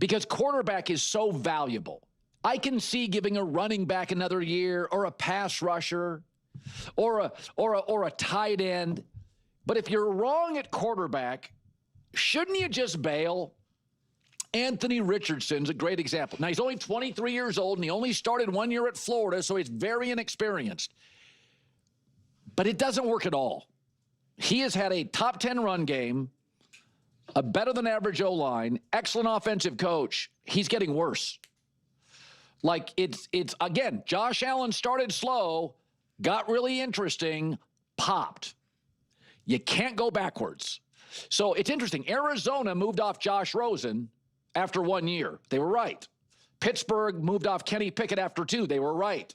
because quarterback is so valuable. I can see giving a running back another year or a pass rusher or a tight end. But if you're wrong at quarterback, shouldn't you just bail? Anthony Richardson's a great example. Now, he's only 23 years old, and he only started 1 year at Florida, so he's very inexperienced. But it doesn't work at all. He has had a top 10 run game, a better-than-average O-line, excellent offensive coach. He's getting worse. Like, it's again, Josh Allen started slow, got really interesting, popped. You can't go backwards. So it's interesting. Arizona moved off Josh Rosen after 1 year. They were right. Pittsburgh moved off Kenny Pickett after 2. They were right.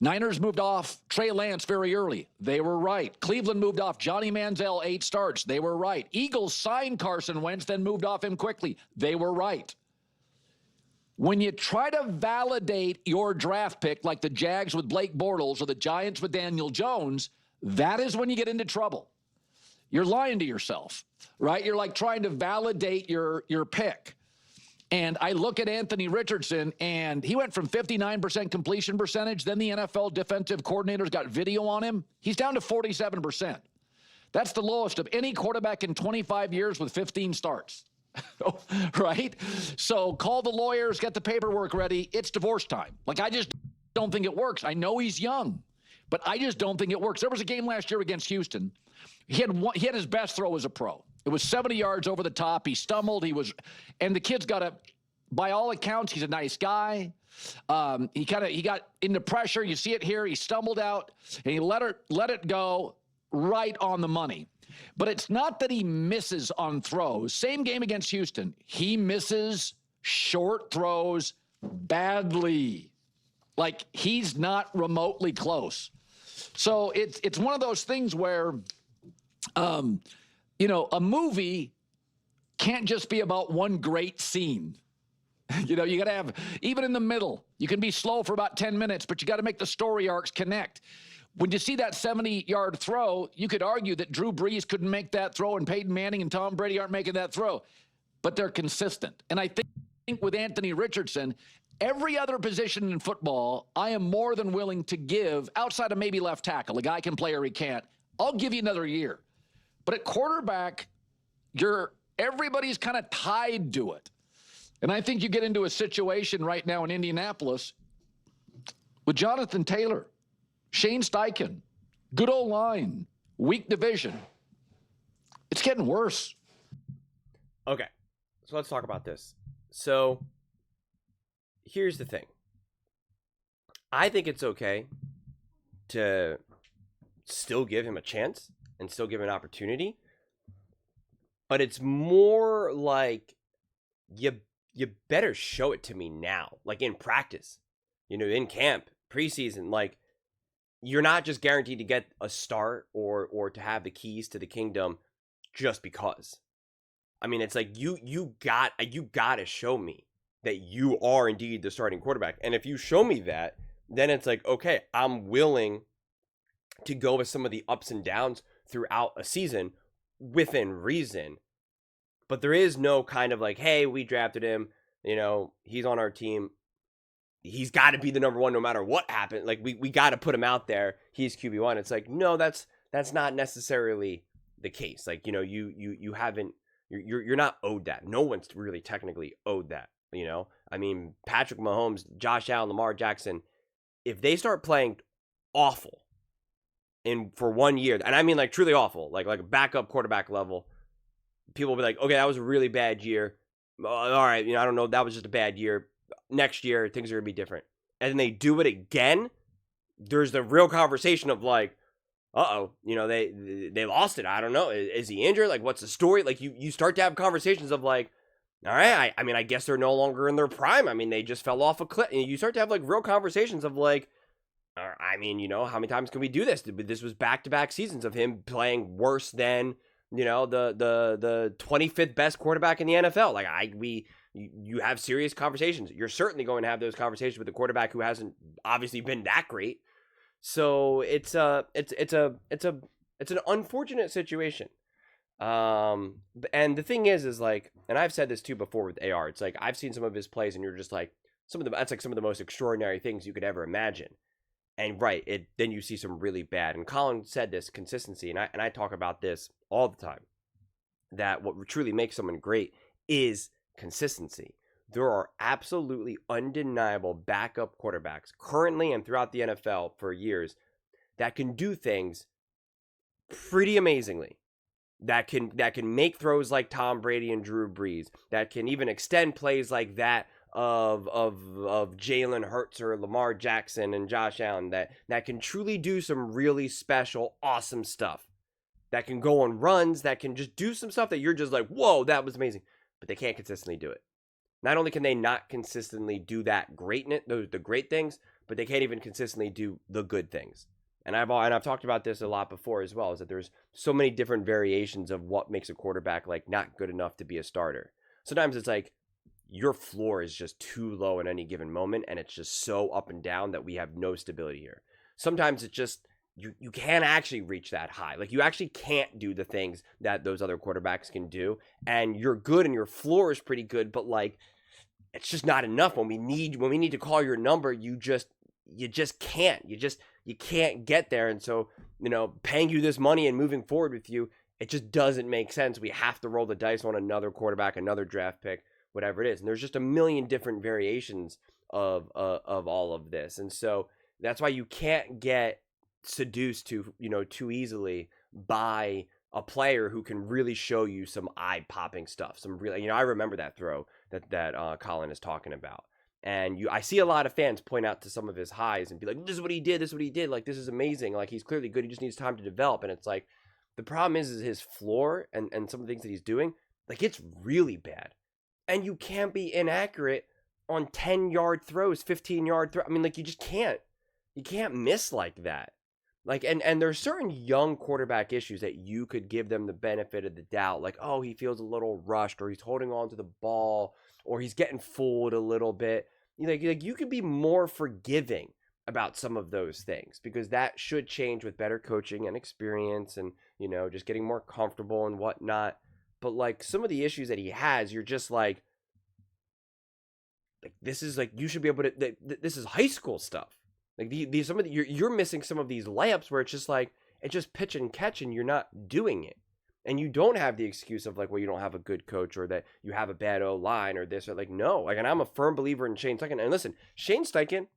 Niners moved off Trey Lance very early. They were right. Cleveland moved off Johnny Manziel, 8 starts. They were right. Eagles signed Carson Wentz, then moved off him quickly. They were right. When you try to validate your draft pick like the Jags with Blake Bortles or the Giants with Daniel Jones, that is when you get into trouble. You're lying to yourself, right? You're like trying to validate your pick. And I look at Anthony Richardson, and he went from 59% completion percentage. Then the NFL defensive coordinators got video on him. He's down to 47%. That's the lowest of any quarterback in 25 years with 15 starts, right? So call the lawyers, get the paperwork ready. It's divorce time. Like, I just don't think it works. I know he's young, but I just don't think it works. There was a game last year against Houston. He had his best throw as a pro. It was 70 yards over the top. He stumbled. And the kid's by all accounts, he's a nice guy. He got into pressure. You see it here. He stumbled out and he let it go right on the money. But it's not that he misses on throws. Same game against Houston. He misses short throws badly. Like, he's not remotely close. So it's one of those things where, a movie can't just be about one great scene. You got to have, even in the middle, you can be slow for about 10 minutes, but you got to make the story arcs connect. When you see that 70-yard throw, you could argue that Drew Brees couldn't make that throw and Peyton Manning and Tom Brady aren't making that throw, but they're consistent. And I think with Anthony Richardson, every other position in football, I am more than willing to give, outside of maybe left tackle. A guy can play or he can't. I'll give you another year. But at quarterback, everybody's kind of tied to it. And I think you get into a situation right now in Indianapolis with Jonathan Taylor, Shane Steichen, good old line, weak division. It's getting worse. Okay, so let's talk about this. So here's the thing. I think it's okay to still give him a chance and still give him an opportunity. But it's more like you better show it to me now, like in practice, in camp, preseason. Like, you're not just guaranteed to get a start or to have the keys to the kingdom just because. I mean, it's like you got to show me that you are indeed the starting quarterback. And if you show me that, then it's like, okay, I'm willing to go with some of the ups and downs throughout a season within reason. But there is no kind of like, hey, we drafted him, he's on our team. He's got to be the number one no matter what happened. Like, we got to put him out there. He's QB1. It's like, no, that's not necessarily the case. Like, you haven't, you're not owed that. No one's really technically owed that, I mean, Patrick Mahomes, Josh Allen, Lamar Jackson, if they start playing awful for 1 year, and I mean like truly awful, like a backup quarterback level, people will be like, okay, that was a really bad year. All right, I don't know, that was just a bad year. Next year, things are going to be different. And then they do it again. There's the real conversation of like, uh-oh, they lost it. I don't know. Is he injured? Like, what's the story? Like, you start to have conversations of like, all right, I mean, I guess they're no longer in their prime. I mean, they just fell off a cliff. And you start to have like real conversations of like, I mean, how many times can we do this? This was back-to-back seasons of him playing worse than, the 25th best quarterback in the NFL. Like, you have serious conversations. You're certainly going to have those conversations with a quarterback who hasn't obviously been that great. So it's an unfortunate situation. And the thing is like, and I've said this too before with AR. It's like I've seen some of his plays, and you're just like that's like some of the most extraordinary things you could ever imagine. And right, then you see some really bad. And Colin said this consistency, and I talk about this all the time. That what truly makes someone great is consistency. There are absolutely undeniable backup quarterbacks currently and throughout the NFL for years that can do things pretty amazingly. That can make throws like Tom Brady and Drew Brees. That can even extend plays like that of Jalen Hurts or Lamar Jackson and Josh Allen. That can truly do some really special, awesome stuff. That can go on runs. That can just do some stuff that you're just like, whoa, that was amazing. But they can't consistently do it. Not only can they not consistently do that greatness, the great things, but they can't even consistently do the good things. And I've talked about this a lot before as well, is that there's so many different variations of what makes a quarterback like not good enough to be a starter. Sometimes it's like your floor is just too low at any given moment, and it's just so up and down that we have no stability here. Sometimes it's just you can't actually reach that high. Like you actually can't do the things that those other quarterbacks can do, and you're good and your floor is pretty good, but like it's just not enough. When we need to call your number, you just can't. You can't get there. And so, paying you this money and moving forward with you, it just doesn't make sense. We have to roll the dice on another quarterback, another draft pick, whatever it is. And there's just a million different variations of all of this. And so that's why you can't get seduced too easily by a player who can really show you some eye-popping stuff. Some really, I remember that throw that Colin is talking about. And I see a lot of fans point out to some of his highs and be like, this is what he did, like, this is amazing, like, he's clearly good, he just needs time to develop. And it's like, the problem is his floor and some of the things that he's doing, like, it's really bad. And you can't be inaccurate on 10-yard throws, 15-yard throws. I mean, like, you just can't. You can't miss like that. Like, and there's certain young quarterback issues that you could give them the benefit of the doubt. Like, oh, he feels a little rushed, or he's holding on to the ball, or he's getting fooled a little bit. Like you could be more forgiving about some of those things, because that should change with better coaching and experience and, just getting more comfortable and whatnot. But like some of the issues that he has, you're just like this is like, you should be able to, this is high school stuff. Like you're missing some of these layups where it's just like, it's just pitch and catch and you're not doing it. And you don't have the excuse of like, well, you don't have a good coach, or that you have a bad O-line or this, or like, no. Like, and I'm a firm believer in Shane Steichen. And listen, Shane Steichen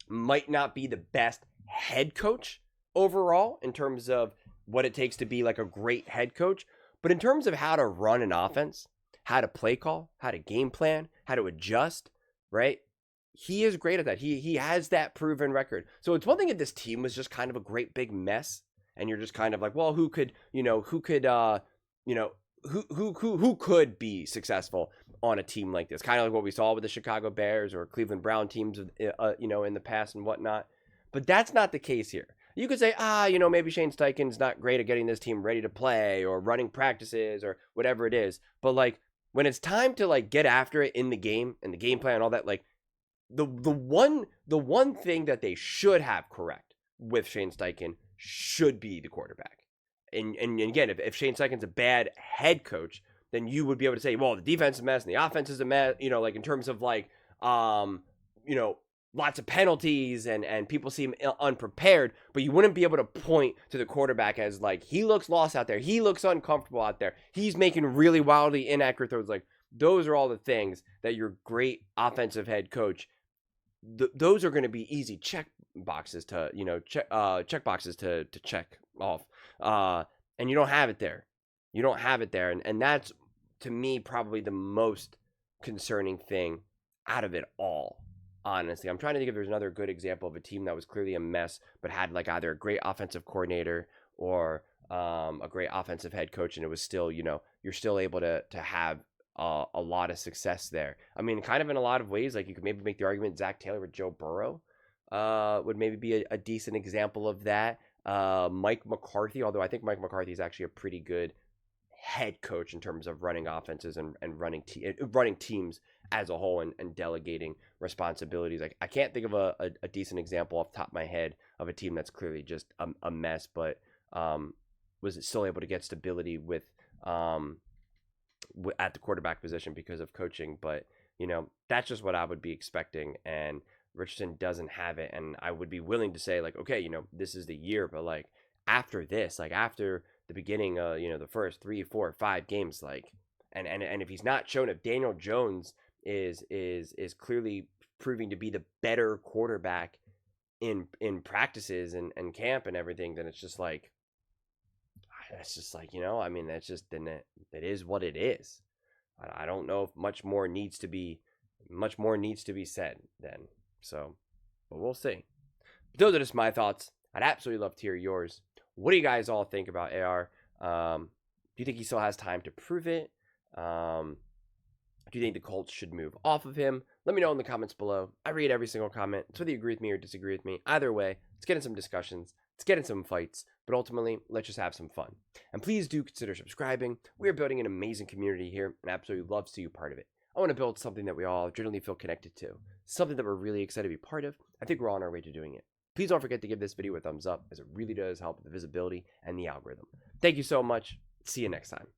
might not be the best head coach overall in terms of what it takes to be like a great head coach. But in terms of how to run an offense, how to play call, how to game plan, how to adjust, right? He is great at that. He has that proven record. So it's one thing if this team was just kind of a great big mess, and you're just kind of like, well, who could be successful on a team like this? Kind of like what we saw with the Chicago Bears or Cleveland Brown teams, in the past and whatnot. But that's not the case here. You could say, maybe Shane Steichen's not great at getting this team ready to play or running practices or whatever it is. But like when it's time to like get after it in the game and the game plan and all that, like the one thing that they should have correct with Shane Steichen should be the quarterback. And again, if Shane Steichen's a bad head coach, then you would be able to say, well, the defense is a mess and the offense is a mess, like in terms of like, lots of penalties and people seem unprepared, but you wouldn't be able to point to the quarterback as like, he looks lost out there, he looks uncomfortable out there, he's making really wildly inaccurate throws. Like, those are all the things that your great offensive head coach, those are going to be easy check boxes to check boxes to check off, and you don't have it there. And that's, to me, probably the most concerning thing out of it all. Honestly, I'm trying to think if there's another good example of a team that was clearly a mess but had like either a great offensive coordinator or a great offensive head coach, and it was still, you're still able to have a lot of success there. I mean, kind of in a lot of ways, like you could maybe make the argument Zach Taylor with Joe Burrow would maybe be a decent example of that. Mike McCarthy, although I think Mike McCarthy is actually a pretty good head coach in terms of running offenses and running teams as a whole and delegating responsibilities. Like, I can't think of a decent example off the top of my head of a team that's clearly just a mess, but was still able to get stability with at the quarterback position because of coaching. But, that's just what I would be expecting. And Richardson doesn't have it. And I would be willing to say, like, okay, this is the year. But, like, after this, like, after the beginning of, the first 3, 4, 5 games, like, and if he's not shown, if Daniel Jones is clearly proving to be the better quarterback in practices and camp and everything, then it's just like, that's just like, that's just, then it is what it is. I don't know if much more needs to be said then. So, but we'll see. But those are just my thoughts. I'd absolutely love to hear yours. What do you guys all think about AR? Do you think he still has time to prove it? Do you think the Colts should move off of him? Let me know in the comments below. I read every single comment. So whether you agree with me or disagree with me, either way, let's get in some discussions. Let's get in some fights. But ultimately, let's just have some fun. And please do consider subscribing. We are building an amazing community here, and I absolutely love to see you part of it. I want to build something that we all generally feel connected to. Something that we're really excited to be part of. I think we're on our way to doing it. Please don't forget to give this video a thumbs up, as it really does help with the visibility and the algorithm. Thank you so much. See you next time.